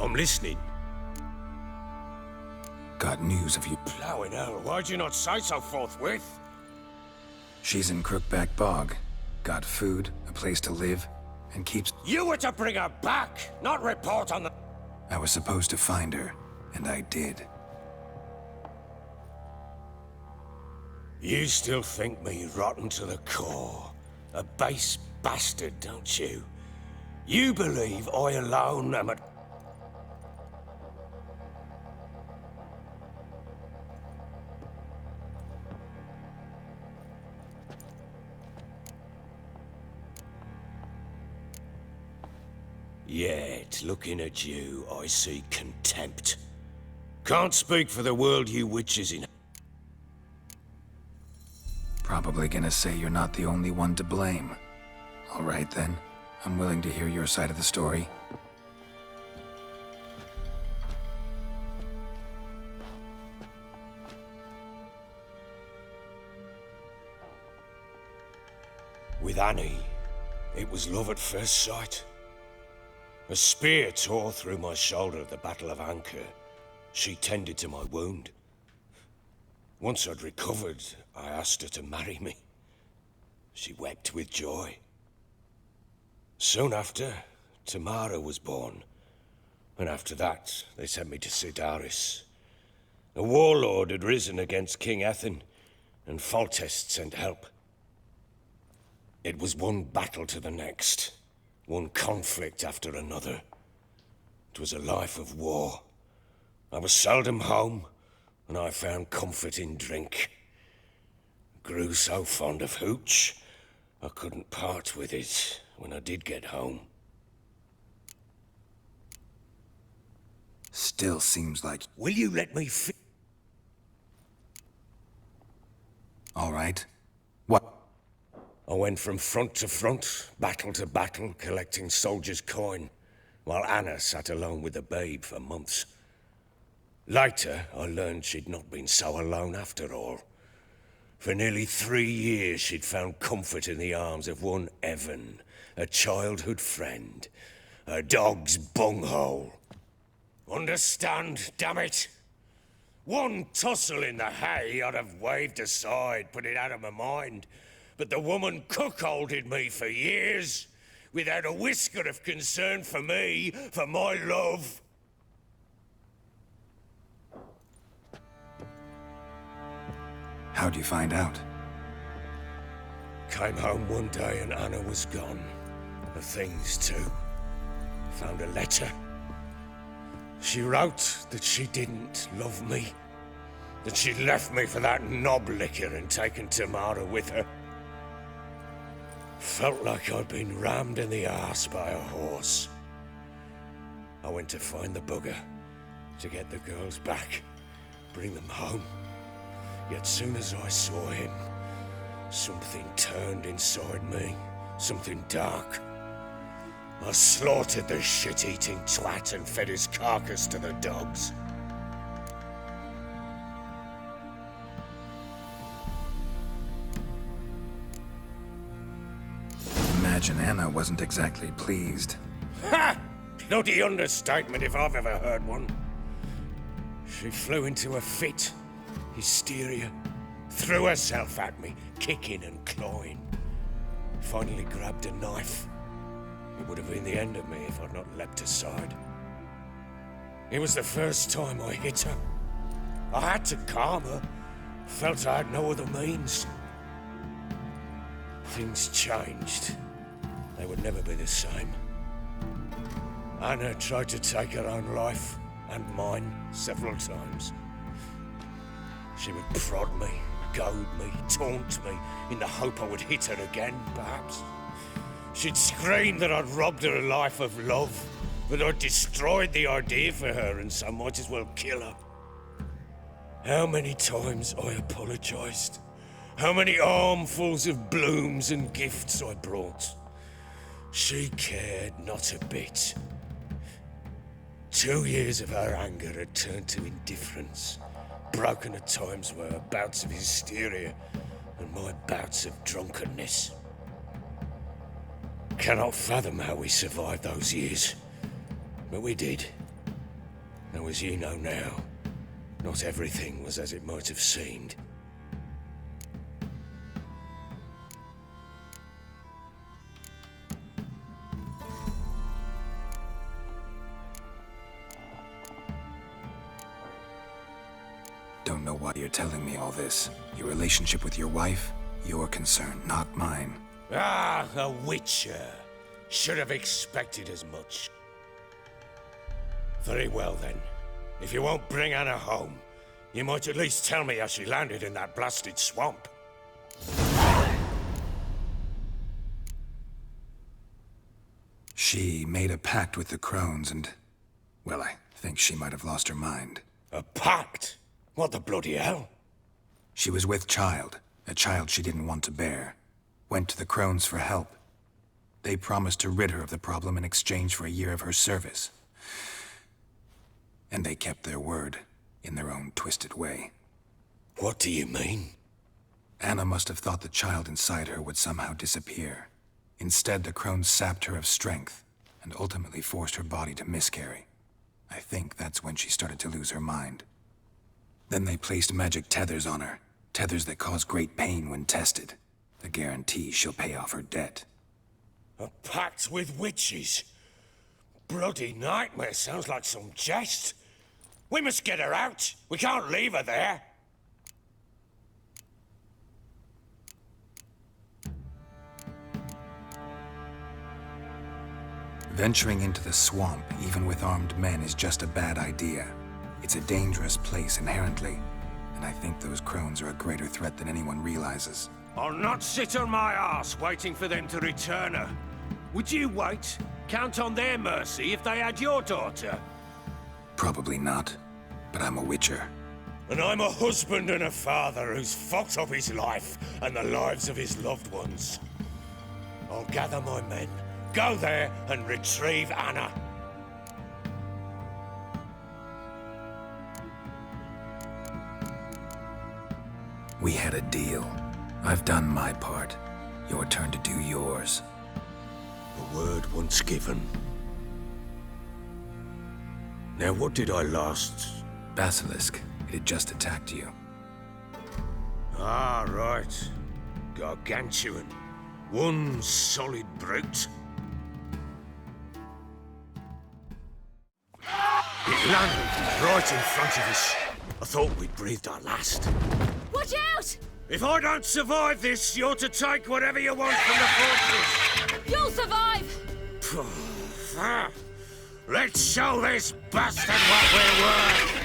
I'm listening. Got news of you. Plowing hell, why'd you not say so forthwith? She's in Crookback Bog. Got food, a place to live, and keeps... You were to bring her back, not report on the... I was supposed to find her, and I did. You still think me rotten to the core. A base bastard, don't you? You believe I alone am at... Yet, looking at you, I see contempt. Can't speak for the world you witches in... Probably gonna say you're not the only one to blame. All right then, I'm willing to hear your side of the story. With Annie, it was love at first sight. A spear tore through my shoulder at the Battle of Anchor. She tended to my wound. Once I'd recovered, I asked her to marry me. She wept with joy. Soon after, Tamara was born. And after that, they sent me to Sidaris. A warlord had risen against King Ethan, and Foltest sent help. It was one battle to the next. One conflict after another. It was a life of war. I was seldom home, and I found comfort in drink. Grew so fond of hooch, I couldn't part with it when I did get home. Still seems like... Will you let me All right. What? I went from front to front, battle to battle, collecting soldiers' coin, while Anna sat alone with the babe for months. Later, I learned she'd not been so alone after all. For nearly 3 years, she'd found comfort in the arms of one Evan, a childhood friend, a dog's bunghole. Understand, damn it? One tussle in the hay I'd have waved aside, put it out of my mind. But the woman cuckolded me for years, without a whisker of concern for me, for my love. How'd you find out? Came home one day and Anna was gone. The things too. Found a letter. She wrote that she didn't love me. That she'd left me for that knob licker and taken Tamara with her. Felt like I'd been rammed in the arse by a horse. I went to find the bugger, to get the girls back, bring them home. Yet soon as I saw him, something turned inside me, something dark. I slaughtered the shit-eating twat and fed his carcass to the dogs. Imagine Anna wasn't exactly pleased. Ha! Bloody understatement if I've ever heard one. She flew into a fit, hysteria, threw herself at me, kicking and clawing. Finally grabbed a knife. It would have been the end of me if I'd not leapt aside. It was the first time I hit her. I had to calm her. Felt I had no other means. Things changed. They would never be the same. Anna tried to take her own life, and mine, several times. She would prod me, goad me, taunt me, in the hope I would hit her again, perhaps. She'd scream that I'd robbed her a life of love, that I'd destroyed the idea for her, and so might as well kill her. How many times I apologized. How many armfuls of blooms and gifts I brought. She cared not a bit. 2 years of her anger had turned to indifference, broken at times by her bouts of hysteria and my bouts of drunkenness. Cannot fathom how we survived those years, but we did. Now, as you know now, not everything was as it might have seemed. Don't know why you're telling me all this. Your relationship with your wife? Your concern, not mine. Ah, a witcher. Should have expected as much. Very well then. If you won't bring Anna home, you might at least tell me how she landed in that blasted swamp. She made a pact with the crones and... well, I think she might have lost her mind. A pact? What the bloody hell? She was with child, a child she didn't want to bear. Went to the crones for help. They promised to rid her of the problem in exchange for a year of her service. And they kept their word, in their own twisted way. What do you mean? Anna must have thought the child inside her would somehow disappear. Instead, the crones sapped her of strength, and ultimately forced her body to miscarry. I think that's when she started to lose her mind. Then they placed magic tethers on her, tethers that cause great pain when tested. A guarantee she'll pay off her debt. A pact with witches? Bloody nightmare, sounds like some jest. We must get her out. We can't leave her there. Venturing into the swamp, even with armed men, is just a bad idea. It's a dangerous place inherently, and I think those crones are a greater threat than anyone realizes. I'll not sit on my ass waiting for them to return her. Would you wait? Count on their mercy if they had your daughter? Probably not, but I'm a witcher. And I'm a husband and a father who's fucked up his life and the lives of his loved ones. I'll gather my men, go there and retrieve Anna. We had a deal. I've done my part. Your turn to do yours. A word once given. Now what did I last... Basilisk. It had just attacked you. Ah, right. Gargantuan. One solid brute. It landed right in front of us. I thought we'd breathed our last. Watch out! If I don't survive this, you're to take whatever you want from the fortress. You'll survive! Let's show this bastard what we're worth!